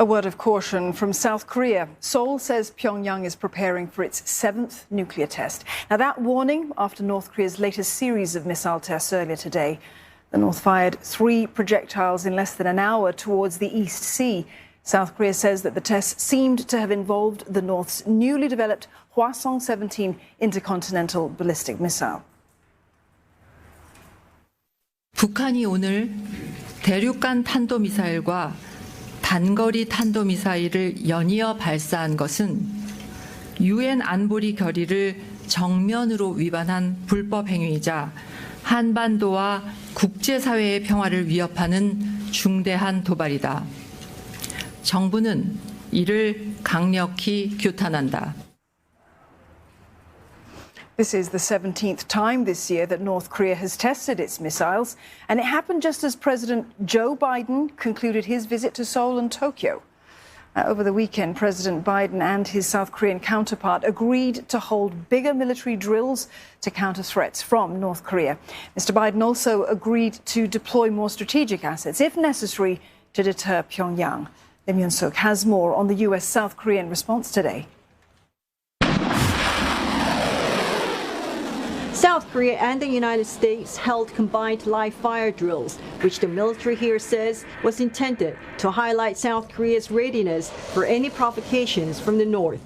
A word of caution from South Korea. Seoul says Pyongyang is preparing for its 7th nuclear test. Now, that warning after North Korea's latest series of missile tests earlier today. The North fired 3 projectiles in less than an hour towards the East Sea. South Korea says that the tests seemed to have involved the North's newly developed Hwasong-17 intercontinental ballistic missile. 북한이 오늘 대륙간 탄도미사일과 단거리 탄도미사일을 연이어 발사한 것은 유엔 안보리 결의를 정면으로 위반한 불법 행위이자 한반도와 국제사회의 평화를 위협하는 중대한 도발이다. 정부는 이를 강력히 규탄한다. This is the 17th time this year that North Korea has tested its missiles, and it happened just as President Joe Biden concluded his visit to Seoul and Tokyo. Over the weekend, President Biden and his South Korean counterpart agreed to hold bigger military drills to counter threats from North Korea. Mr. Biden also agreed to deploy more strategic assets, if necessary, to deter Pyongyang. Lim Yun-suk has more on the U.S.-South Korean response today. South Korea and the United States held combined live fire drills, which the military here says was intended to highlight South Korea's readiness for any provocations from the north.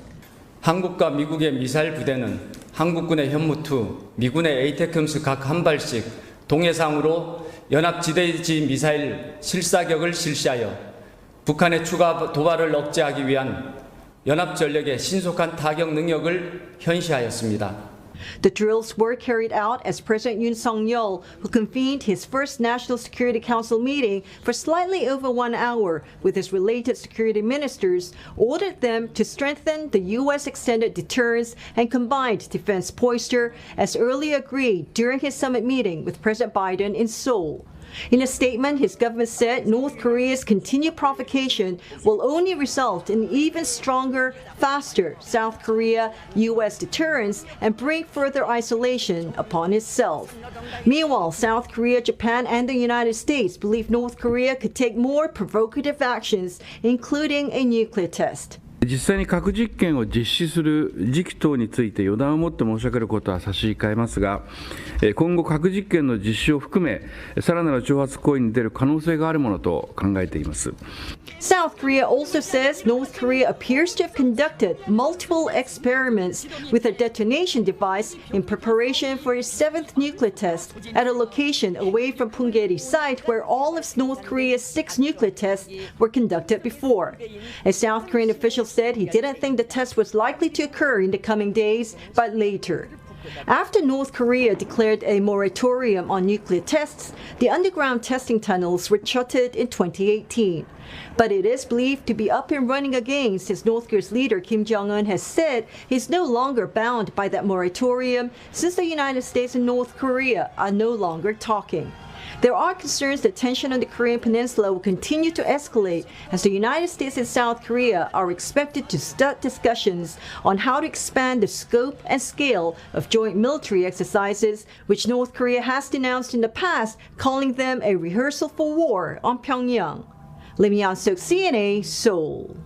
한국과 미국의 미사일 부대는 한국군의 현무2, 미군의 에이테크스 각 한 발씩 동해상으로 연합지대지 미사일 실사격을 실시하여 북한의 추가 도발을 억제하기 위한 연합전력의 신속한 타격 능력을 현시하였습니다. The drills were carried out as President Yoon Suk-yeol, who convened his first National Security Council meeting for slightly over 1 hour with his related security ministers, ordered them to strengthen the U.S. extended deterrence and combined defense posture as earlier agreed during his summit meeting with President Biden in Seoul. In a statement, his government said North Korea's continued provocation will only result in even stronger, faster South Korea-U.S. deterrence and bring further isolation upon itself. Meanwhile, South Korea, Japan, and the United States believe North Korea could take more provocative actions, including a nuclear test. 実際に核実験を実施する時期等について予断をもって申し上げることは差し控えますが、今後核実験の実施を含め、さらなる挑発行為に出る可能性があるものと考えています。South Korea also says North Korea appears to have conducted multiple experiments with a detonation device in preparation for its 7th nuclear test at a location away from Punggye-ri site where all of North Korea's 6 nuclear tests were conducted before. A South Korean official said he didn't think the test was likely to occur in the coming days, but later. After North Korea declared a moratorium on nuclear tests, the underground testing tunnels were shuttered in 2018. But it is believed to be up and running again since North Korea's leader Kim Jong-un has said he's no longer bound by that moratorium since the United States and North Korea are no longer talking. There are concerns that tension on the Korean peninsula will continue to escalate as the United States and South Korea are expected to start discussions on how to expand the scope and scale of joint military exercises, which North Korea has denounced in the past, calling them a rehearsal for war on Pyongyang. Lim Yun-suk, CNA, Seoul.